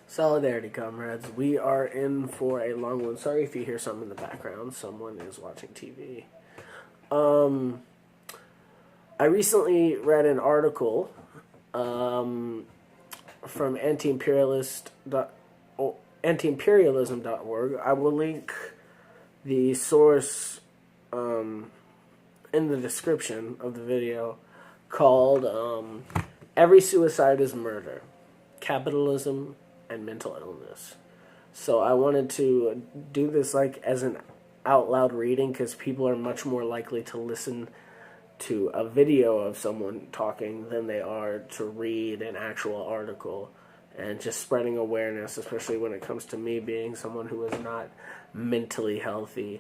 Solidarity, comrades. We are in for a long one. Sorry if you hear something in the background. Someone is watching TV. Um, I recently read an article from antiimperialism.org. I will link the source in the description of the video, called Every Suicide is Murder, Capitalism and Mental Illness. So I wanted to do this like as an out loud reading because people are much more likely to listen to a video of someone talking than they are to read an actual article, and just spreading awareness, especially when it comes to me being someone who is not mentally healthy,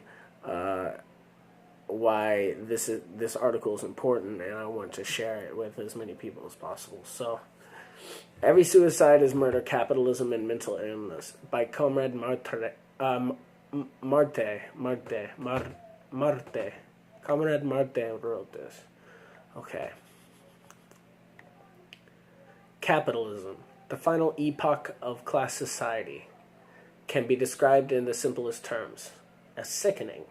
why this article is important, and I want to share it with as many people as possible. So, Every Suicide is Murder, Capitalism, and Mental Illness by Comrade Marte. Comrade Marte wrote this. Okay. Capitalism, the final epoch of class society, can be described in the simplest terms as sickening.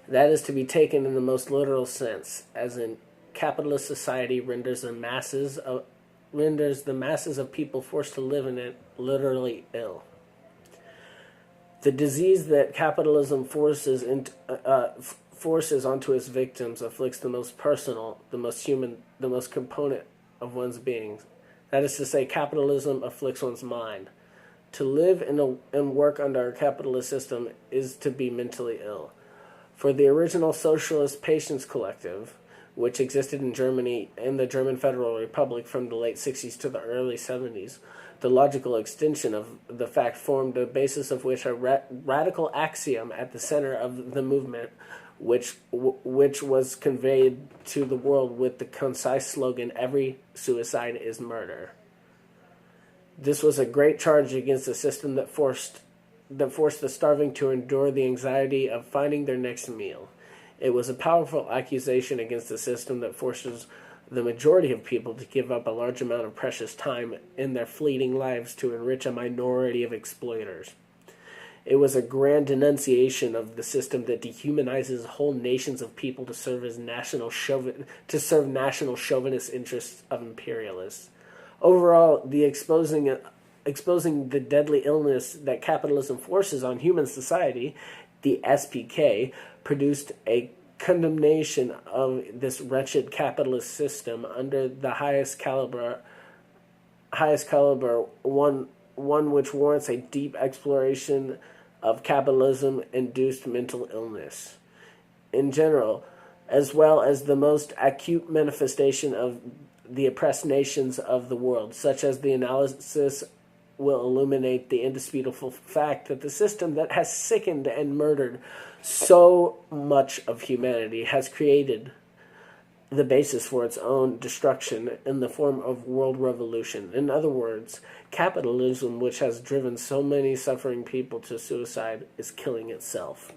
That is to be taken in the most literal sense, as in capitalist society renders the masses of people forced to live in it literally ill. The disease that capitalism forces onto its victims afflicts the most personal, the most human, the most component of one's being. That is to say, capitalism afflicts one's mind. To live and work under a capitalist system is to be mentally ill. For the original Socialist Patients Collective, which existed in Germany and the German Federal Republic from the late 60s to the early 70s, the logical extension of the fact formed the basis of which a radical axiom at the center of the movement, which was conveyed to the world with the concise slogan, "Every suicide is murder." This was a great charge against a system that forced the starving to endure the anxiety of finding their next meal. It was a powerful accusation against a system that forces the majority of people to give up a large amount of precious time in their fleeting lives to enrich a minority of exploiters. It was a grand denunciation of the system that dehumanizes whole nations of people to serve national chauvinist interests of imperialists. Overall, the exposing the deadly illness that capitalism forces on human society, the SPK, produced a condemnation of this wretched capitalist system under the highest caliber, one which warrants a deep exploration of capitalism-induced mental illness in general, as well as the most acute manifestation of the oppressed nations of the world, such as the analysis will illuminate the indisputable fact that the system that has sickened and murdered so much of humanity has created the basis for its own destruction in the form of world revolution. In other words, capitalism, which has driven so many suffering people to suicide, is killing itself.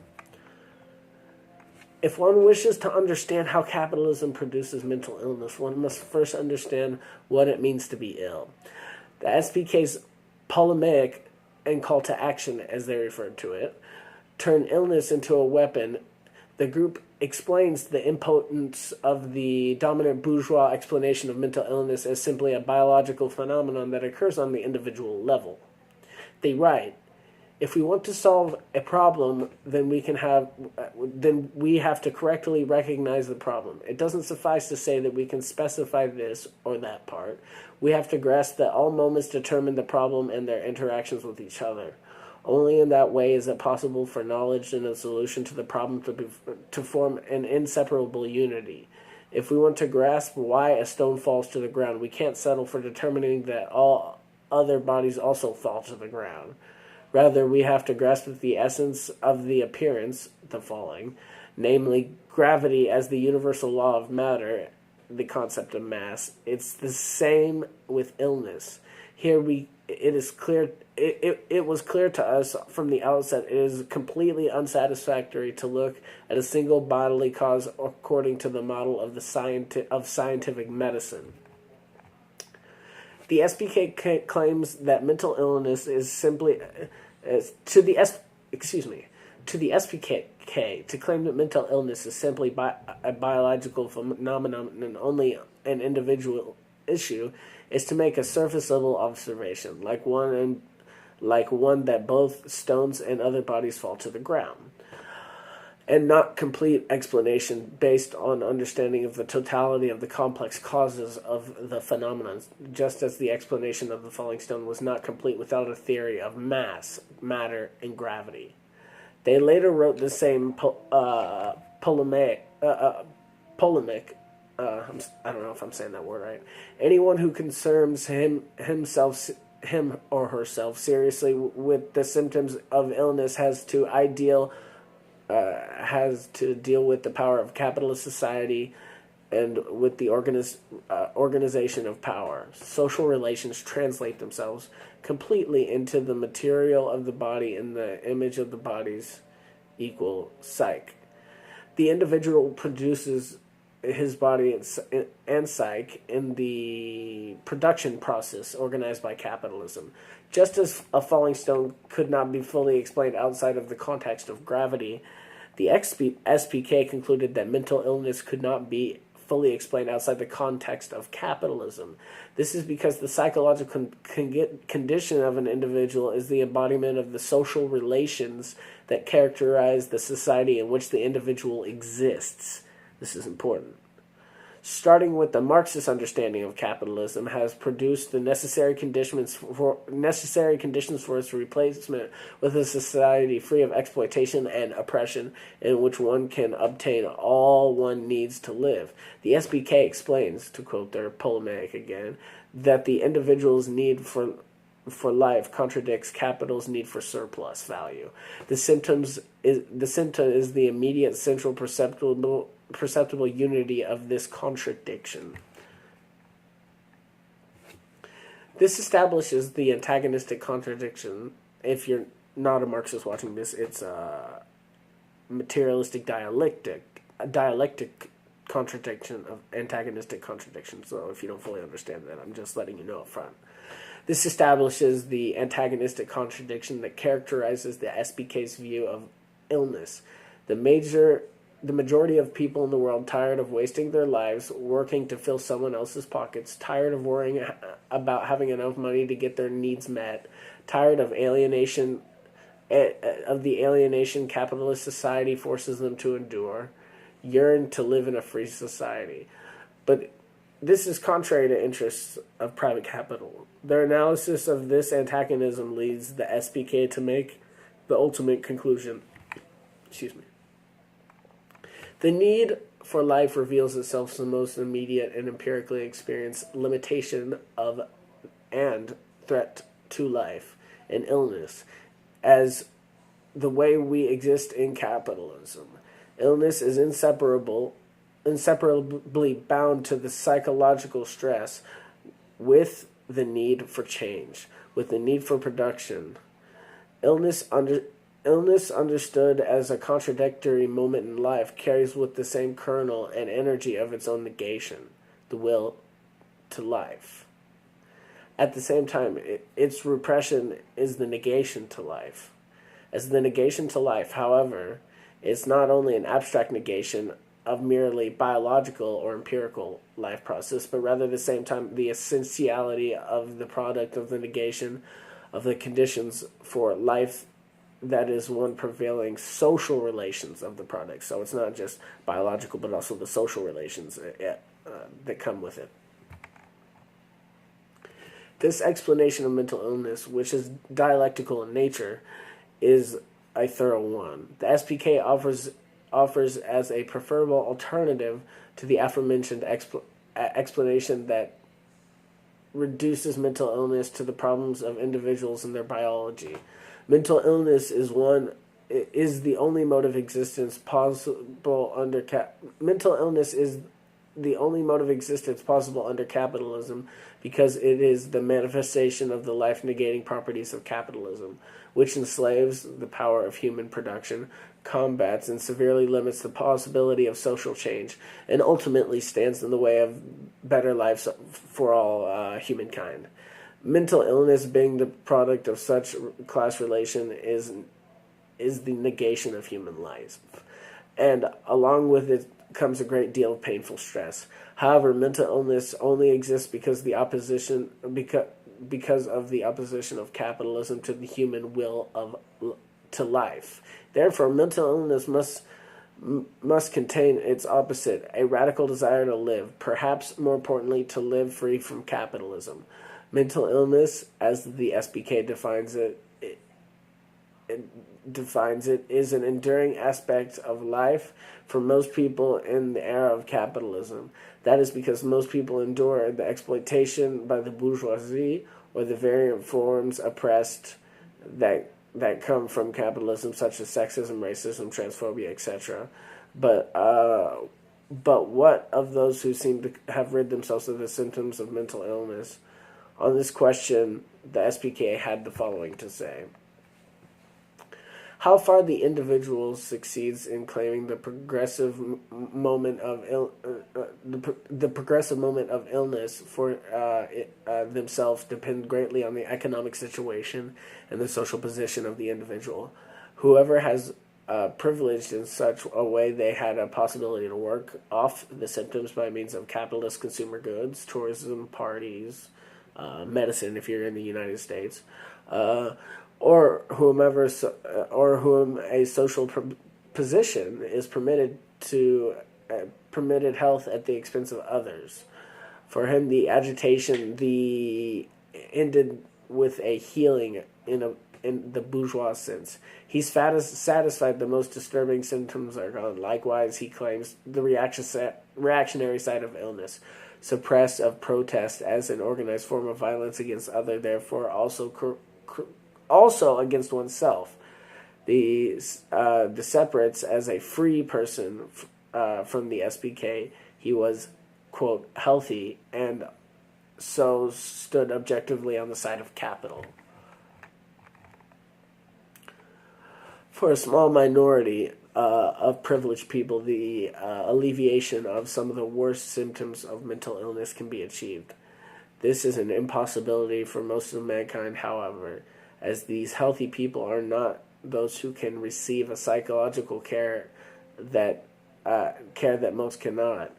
If one wishes to understand how capitalism produces mental illness, one must first understand what it means to be ill. The SPK's polemic and call to action, as they referred to it, turn illness into a weapon. The group explains the impotence of the dominant bourgeois explanation of mental illness as simply a biological phenomenon that occurs on the individual level. They write, "If we want to solve a problem, then we have to correctly recognize the problem. It doesn't suffice to say that we can specify this or that part. We have to grasp that all moments determine the problem and their interactions with each other. Only in that way is it possible for knowledge and a solution to the problem to form an inseparable unity. If we want to grasp why a stone falls to the ground, we can't settle for determining that all other bodies also fall to the ground. Rather, we have to grasp the essence of the appearance, the falling, namely gravity as the universal law of matter, the concept of mass. It's the same with illness. Here it was clear to us from the outset it is completely unsatisfactory to look at a single bodily cause according to the model of scientific medicine. The SPK claims that mental illness is simply to the SPK to claim that mental illness is simply a biological phenomenon and only an individual issue is to make a surface level observation, like one that both stones and other bodies fall to the ground, and not complete explanation based on understanding of the totality of the complex causes of the phenomenon, just as the explanation of the falling stone was not complete without a theory of mass, matter, and gravity. They later wrote the same polemic. I don't know if I'm saying that word right. Anyone who concerns him or herself seriously with the symptoms of illness has to deal with the power of capitalist society and with the organization of power. Social relations translate themselves completely into the material of the body and the image of the body's equal psyche. The individual produces his body and psyche in the production process organized by capitalism. Just as a falling stone could not be fully explained outside of the context of gravity, the SPK concluded that mental illness could not be fully explained outside the context of capitalism. This is because the psychological condition of an individual is the embodiment of the social relations that characterize the society in which the individual exists. This is important. Starting with the Marxist understanding of capitalism, has produced the necessary conditions for its replacement with a society free of exploitation and oppression, in which one can obtain all one needs to live. The SBK explains, to quote their polemic again, that the individual's need for life contradicts capital's need for surplus value. The symptom is the immediate central perceptible unity of this contradiction. This establishes the antagonistic contradiction. If you're not a Marxist watching this, it's a materialistic dialectic contradiction of antagonistic contradiction. So if you don't fully understand that, I'm just letting you know up front. This establishes the antagonistic contradiction that characterizes the SBK's view of illness. The majority of people in the world, tired of wasting their lives working to fill someone else's pockets, tired of worrying about having enough money to get their needs met, tired of the alienation capitalist society forces them to endure, yearn to live in a free society. But this is contrary to interests of private capital. Their analysis of this antagonism leads the SPK to make the ultimate conclusion. The need for life reveals itself as the most immediate and empirically experienced limitation of and threat to life and illness as the way we exist in capitalism. Illness is inseparably bound to the psychological stress with the need for change, with the need for production. Illness understood as a contradictory moment in life carries with the same kernel and energy of its own negation, the will to life. At the same time, its repression is the negation to life. As the negation to life, however, it's not only an abstract negation of merely biological or empirical life process, but rather at the same time the essentiality of the product of the negation of the conditions for life that is one prevailing social relations of the product. So it's not just biological, but also the social relations that come with it. This explanation of mental illness, which is dialectical in nature, is a thorough one. The SPK offers as a preferable alternative to the aforementioned explanation that reduces mental illness to the problems of individuals and their biology. Mental illness is the only mode of existence possible under capitalism because it is the manifestation of the life-negating properties of capitalism, which enslaves the power of human production, combats and severely limits the possibility of social change, and ultimately stands in the way of better lives for all humankind. Mental illness being the product of such class relation is the negation of human life. And along with it comes a great deal of painful stress. However, mental illness only exists because of the opposition of capitalism to the human will to life. Therefore, mental illness must contain its opposite, a radical desire to live, perhaps more importantly, to live free from capitalism. Mental illness, as the SBK defines it, is an enduring aspect of life for most people in the era of capitalism. That is because most people endure the exploitation by the bourgeoisie or the variant forms oppressed that come from capitalism, such as sexism, racism, transphobia, etc. But what of those who seem to have rid themselves of the symptoms of mental illness? On this question, the SPK had the following to say. How far the individual succeeds in claiming the progressive moment of illness for themselves depends greatly on the economic situation and the social position of the individual. Whoever has privileged in such a way they had a possibility to work off the symptoms by means of capitalist consumer goods, tourism, parties, medicine if you're in the United States, or whom a social position is permitted health at the expense of others. For him, the agitation ended with a healing in the bourgeois sense. He's satisfied the most disturbing symptoms are gone. Likewise, he claims the reactionary side of illness, suppressed of protest as an organized form of violence against other, therefore also against oneself. The separates as a free person from the SPK. He was, quote, healthy, and so stood objectively on the side of capital. For a small minority of privileged people, the alleviation of some of the worst symptoms of mental illness can be achieved. This is an impossibility for most of mankind, however, as these healthy people are not those who can receive a psychological care that most cannot,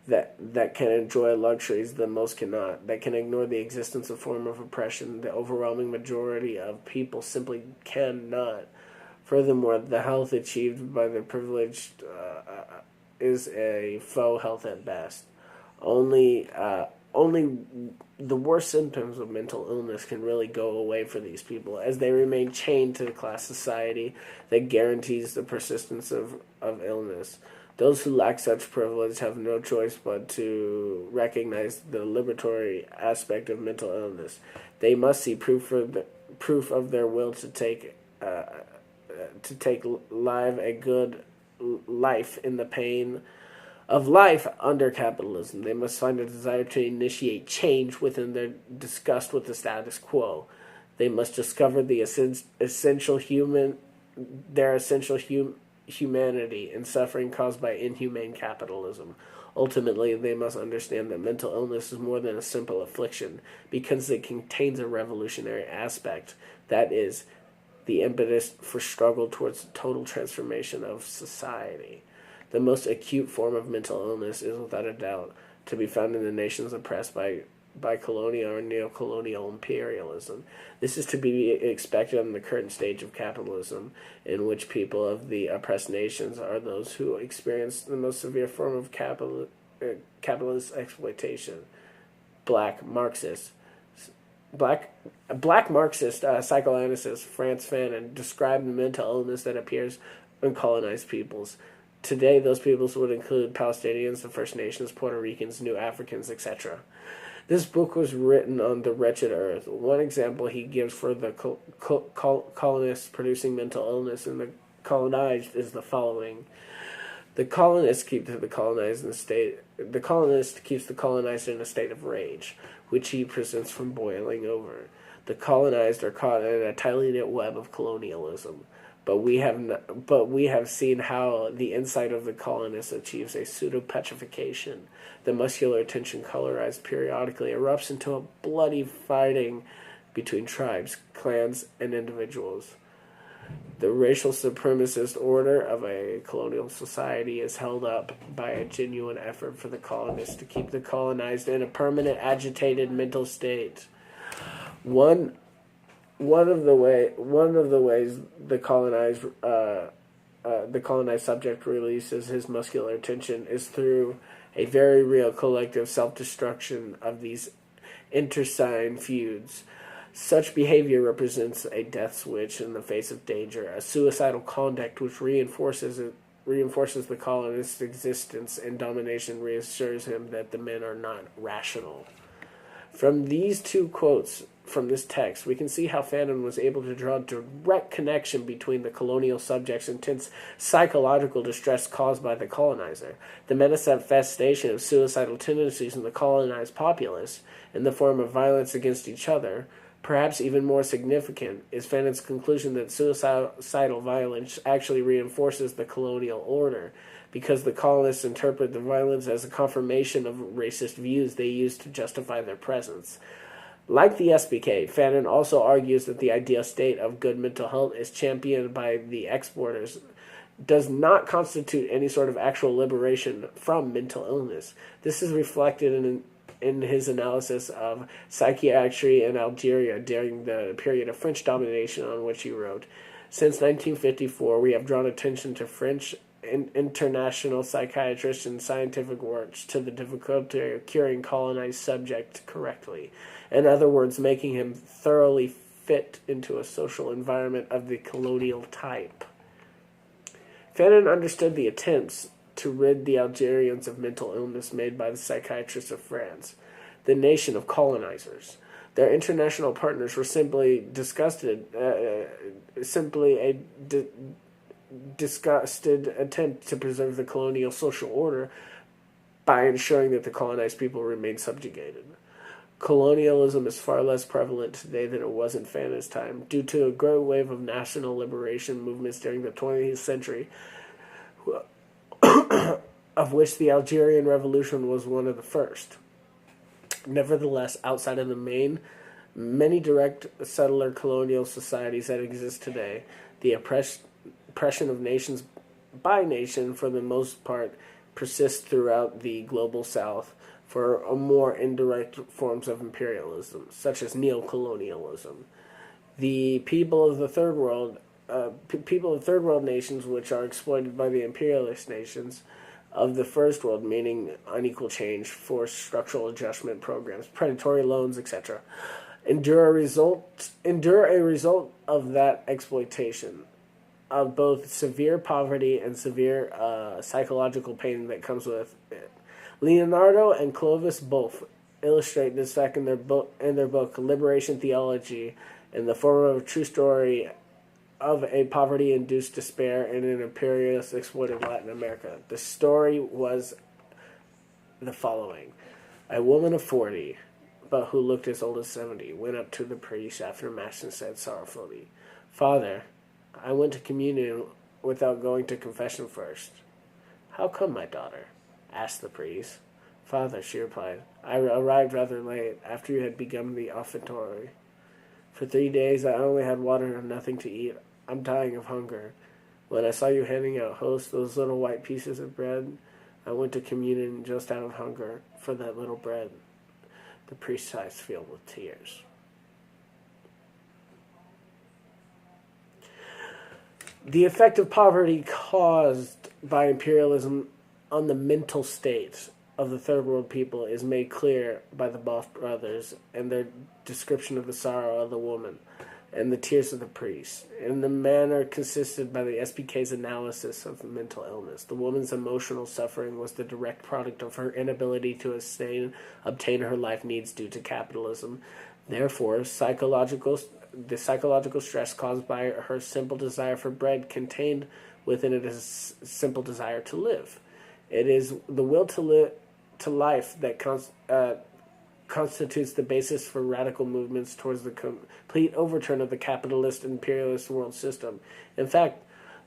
that can enjoy luxuries that most cannot, that can ignore the existence of form of oppression the overwhelming majority of people simply cannot. Furthermore, the health achieved by the privileged is a faux health at best. Only the worst symptoms of mental illness can really go away for these people, as they remain chained to the class society that guarantees the persistence of illness. Those who lack such privilege have no choice but to recognize the liberatory aspect of mental illness. They must see proof of their will to take live a good life in the pain of life under capitalism. They must find a desire to initiate change within their disgust with the status quo. They must discover the essential humanity in suffering caused by inhumane capitalism. Ultimately, they must understand that mental illness is more than a simple affliction, because it contains a revolutionary aspect, that is, the impetus for struggle towards total transformation of society. The most acute form of mental illness is, without a doubt, to be found in the nations oppressed by colonial or neo-colonial imperialism. This is to be expected in the current stage of capitalism, in which people of the oppressed nations are those who experience the most severe form of capitalist exploitation. Black Marxist psychoanalyst Frantz Fanon described the mental illness that appears in colonized peoples. Today, those peoples would include Palestinians, the First Nations, Puerto Ricans, New Africans, etc. This book was written on the wretched earth. One example he gives for the colonists producing mental illness in the colonized is the following. The colonist keeps the colonized in a state. The colonist keeps the colonized in a state of rage, which he presents from boiling over. The colonized are caught in a tightly knit web of colonialism, but we have seen how the inside of the colonist achieves a pseudo-petrification. The muscular tension, colorized periodically, erupts into a bloody fighting between tribes, clans, and individuals. The racial supremacist order of a colonial society is held up by a genuine effort for the colonists to keep the colonized in a permanent agitated mental state. One of the ways the colonized subject releases his muscular tension is through a very real collective self-destruction of these internecine feuds. Such behavior represents a death switch in the face of danger, a suicidal conduct which reinforces the colonist's existence, and domination reassures him that the men are not rational. From these two quotes from this text, we can see how Fanon was able to draw a direct connection between the colonial subject's intense psychological distress caused by the colonizer, the manifestation of suicidal tendencies in the colonized populace in the form of violence against each other. Perhaps even more significant is Fanon's conclusion that suicidal violence actually reinforces the colonial order, because the colonists interpret the violence as a confirmation of racist views they use to justify their presence. Like the SBK, Fanon also argues that the ideal state of good mental health is championed by the exporters does not constitute any sort of actual liberation from mental illness. This is reflected in his analysis of psychiatry in Algeria during the period of French domination, on which he wrote, "Since 1954, we have drawn attention to French international psychiatrists and scientific works to the difficulty of curing colonized subjects correctly. In other words, making him thoroughly fit into a social environment of the colonial type." Fanon understood the attempts to rid the Algerians of mental illness made by the psychiatrists of France, the nation of colonizers. Their international partners were simply disgusted attempt to preserve the colonial social order by ensuring that the colonized people remained subjugated. Colonialism is far less prevalent today than it was in Fanon's time, due to a great wave of national liberation movements during the 20th century, of which the Algerian Revolution was one of the first. Nevertheless, outside of the many direct settler colonial societies that exist today, the oppression of nations by nation, for the most part, persists throughout the global South for more indirect forms of imperialism, such as neocolonialism. The people of the third world nations, which are exploited by the imperialist nations of the first world, meaning unequal change, forced structural adjustment programs, predatory loans, etc., endure a result of that exploitation, of both severe poverty and severe psychological pain that comes with it. Leonardo and Clovis both illustrate this fact in their book Liberation Theology, in the form of a true story of a poverty-induced despair in an imperialist exploited Latin America. The story was the following. A woman of 40, but who looked as old as 70, went up to the priest after Mass and said sorrowfully, "Father, I went to communion without going to confession first." "How come, my daughter?" asked the priest. "Father," she replied, "I arrived rather late, after you had begun the offertory. For 3 days I only had water and nothing to eat. I'm dying of hunger. When I saw you handing out hosts, those little white pieces of bread, I went to communion just out of hunger for that little bread." The priest's eyes filled with tears. The effect of poverty caused by imperialism on the mental state of the third world people is made clear by the Boff brothers and their description of the sorrow of the woman and the tears of the priest, in the manner consisted by the SPK's analysis of mental illness. The woman's emotional suffering was the direct product of her inability to obtain her life needs due to capitalism. Therefore, the psychological stress caused by her simple desire for bread contained within it a simple desire to live. It is the will to life that constitutes the basis for radical movements towards the complete overturn of the capitalist imperialist world system. In fact,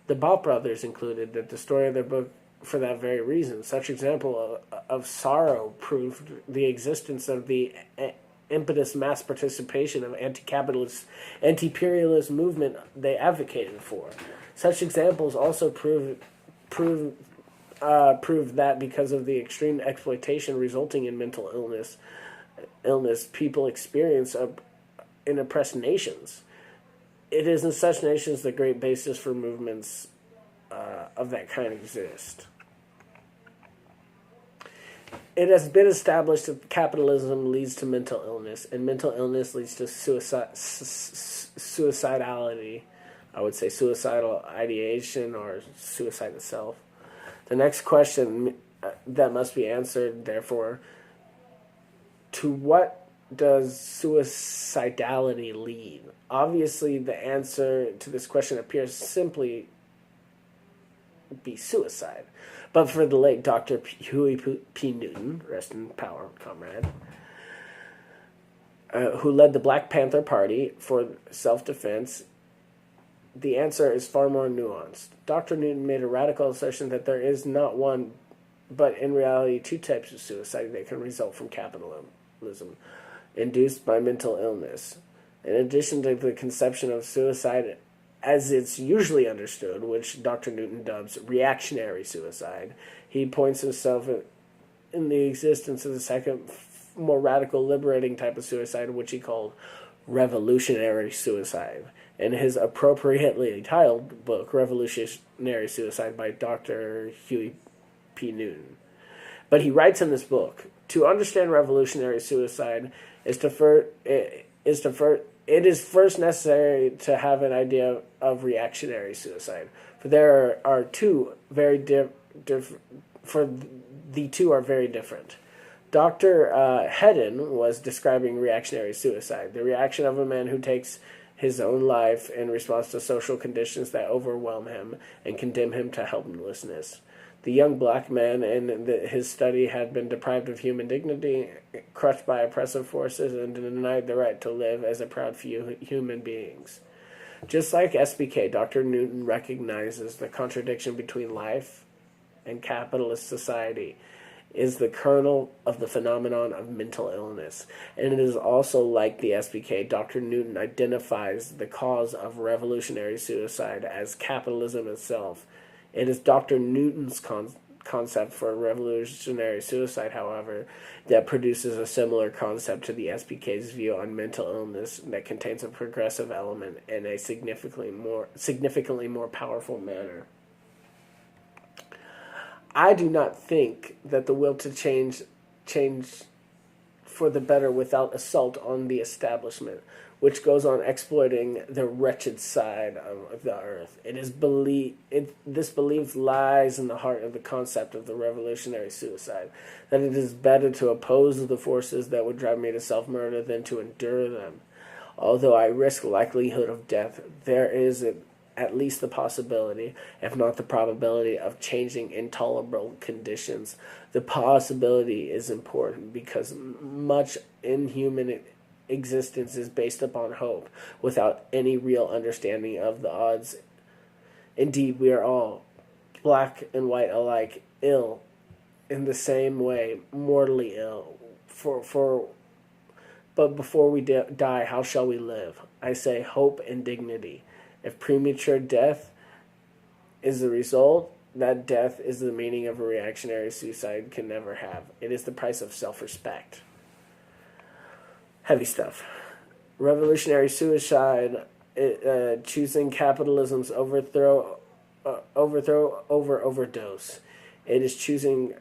the Bott brothers included that the story of their book for that very reason. Such example of sorrow proved the existence of the impetus mass participation of anti-capitalist, anti-imperialist movement they advocated for. Such examples also prove that because of the extreme exploitation resulting in mental illness people experience in oppressed nations. It is in such nations the great basis for movements of that kind exist. It has been established that capitalism leads to mental illness, and mental illness leads to suicidality. I would say suicidal ideation or suicide itself. The next question that must be answered, therefore, to what does suicidality lead? Obviously, the answer to this question appears simply be suicide. But for the late Dr. Huey P. Newton, rest in power, comrade, who led the Black Panther Party for self-defense, the answer is far more nuanced. Dr. Newton made a radical assertion that there is not one, but in reality two types of suicide that can result from capitalism, induced by mental illness. In addition to the conception of suicide as it's usually understood, which Dr. Newton dubs reactionary suicide, he points himself in the existence of the second, more radical, liberating type of suicide, which he called revolutionary suicide. In his appropriately titled book, Revolutionary Suicide by Dr. Huey P. Newton. But he writes in this book, to understand revolutionary suicide it is first necessary to have an idea of reactionary suicide. For there are two very the two are very different. Dr. Hedden was describing reactionary suicide, the reaction of a man who takes his own life in response to social conditions that overwhelm him and condemn him to helplessness. The young black man in his study had been deprived of human dignity, crushed by oppressive forces, and denied the right to live as a proud few human beings. Just like SBK, Dr. Newton recognizes the contradiction between life and capitalist society is the kernel of the phenomenon of mental illness. And it is also like the SBK, Dr. Newton identifies the cause of revolutionary suicide as capitalism itself. It is Dr. Newton's concept for revolutionary suicide, however, that produces a similar concept to the SBK's view on mental illness that contains a progressive element in a significantly more powerful manner. I do not think that the will to change for the better without assault on the establishment, which goes on exploiting the wretched side of the earth. This belief lies in the heart of the concept of the revolutionary suicide, that it is better to oppose the forces that would drive me to self-murder than to endure them. Although I risk likelihood of death, there is at least the possibility, if not the probability, of changing intolerable conditions. The possibility is important because much in human existence is based upon hope, without any real understanding of the odds. Indeed, we are all, black and white alike, ill in the same way, mortally ill. But before we die, how shall we live? I say hope and dignity. If premature death is the result, that death is the meaning of a reactionary suicide can never have. It is the price of self-respect. Heavy stuff. Revolutionary suicide, choosing capitalism's overthrow over overdose. It is choosing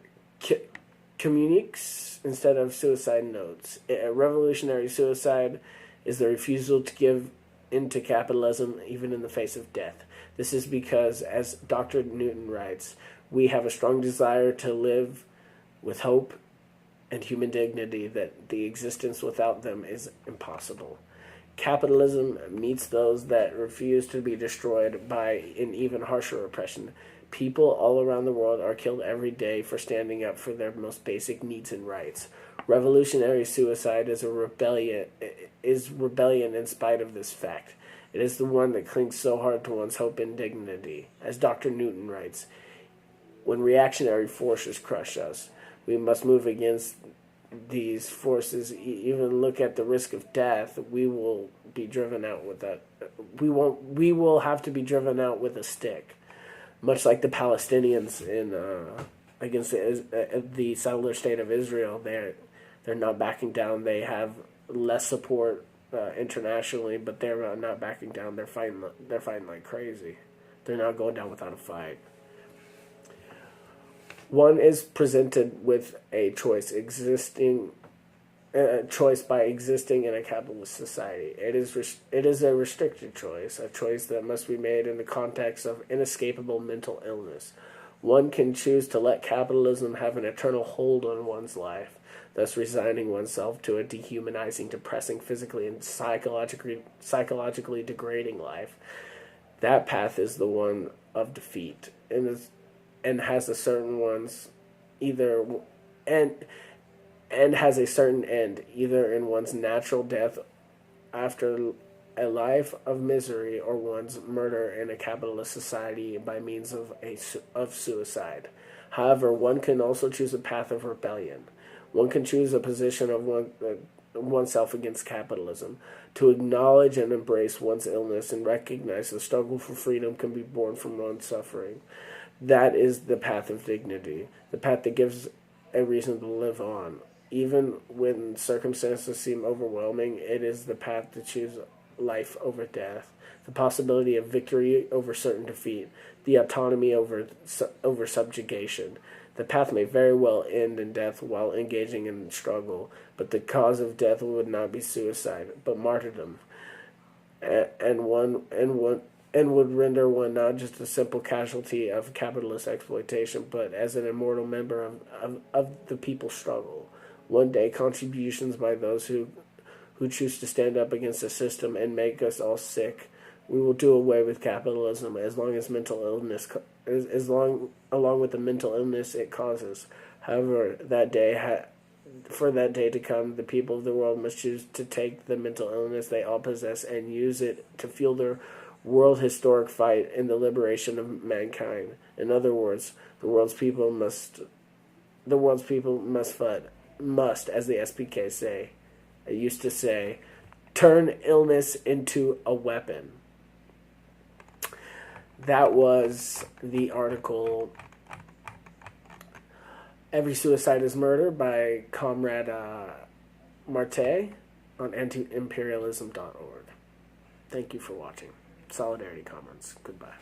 communiques instead of suicide notes. Revolutionary suicide is the refusal to give into capitalism even in the face of death. This is because, as Dr. Newton writes, we have a strong desire to live with hope and human dignity, that the existence without them is impossible. Capitalism meets those that refuse to be destroyed by an even harsher oppression. People all around the world are killed every day for standing up for their most basic needs and rights. Revolutionary suicide is rebellion in spite of this fact. It is the one that clings so hard to one's hope and dignity. As Dr. Newton writes, when reactionary forces crush us, we must move against these forces, even look at the risk of death. We will be driven out with that. We will have to be driven out with a stick, much like the Palestinians in against the settler state of Israel. They're not backing down. They have less support internationally, but they're not backing down. They're fighting like crazy. They're not going down without a fight. One is presented with a choice by existing in a capitalist society. It is a restricted choice, a choice that must be made in the context of inescapable mental illness. One can choose to let capitalism have an eternal hold on one's life, thus resigning oneself to a dehumanizing, depressing, physically and psychologically degrading life. That path is the one of defeat, and has a certain has a certain end, either in one's natural death after a life of misery, or one's murder in a capitalist society by means of suicide. However, one can also choose a path of rebellion. One can choose a position of oneself against capitalism, to acknowledge and embrace one's illness and recognize the struggle for freedom can be born from one's suffering. That is the path of dignity, the path that gives a reason to live on. Even when circumstances seem overwhelming, it is the path to choose life over death, the possibility of victory over certain defeat, the autonomy over subjugation. The path may very well end in death while engaging in struggle, but the cause of death would not be suicide, but martyrdom, and would render one not just a simple casualty of capitalist exploitation, but as an immortal member of the people's struggle. One day, contributions by those who choose to stand up against the system and make us all sick. We will do away with capitalism as long as along with the mental illness it causes. However, for that day to come, the people of the world must choose to take the mental illness they all possess and use it to fuel their world historic fight in the liberation of mankind. In other words, the world's people must, as the SPK used to say, turn illness into a weapon. That was the article Every Suicide is Murder by Comrade Marte on antiimperialism.org. Thank you for watching. Solidarity, comrades. Goodbye.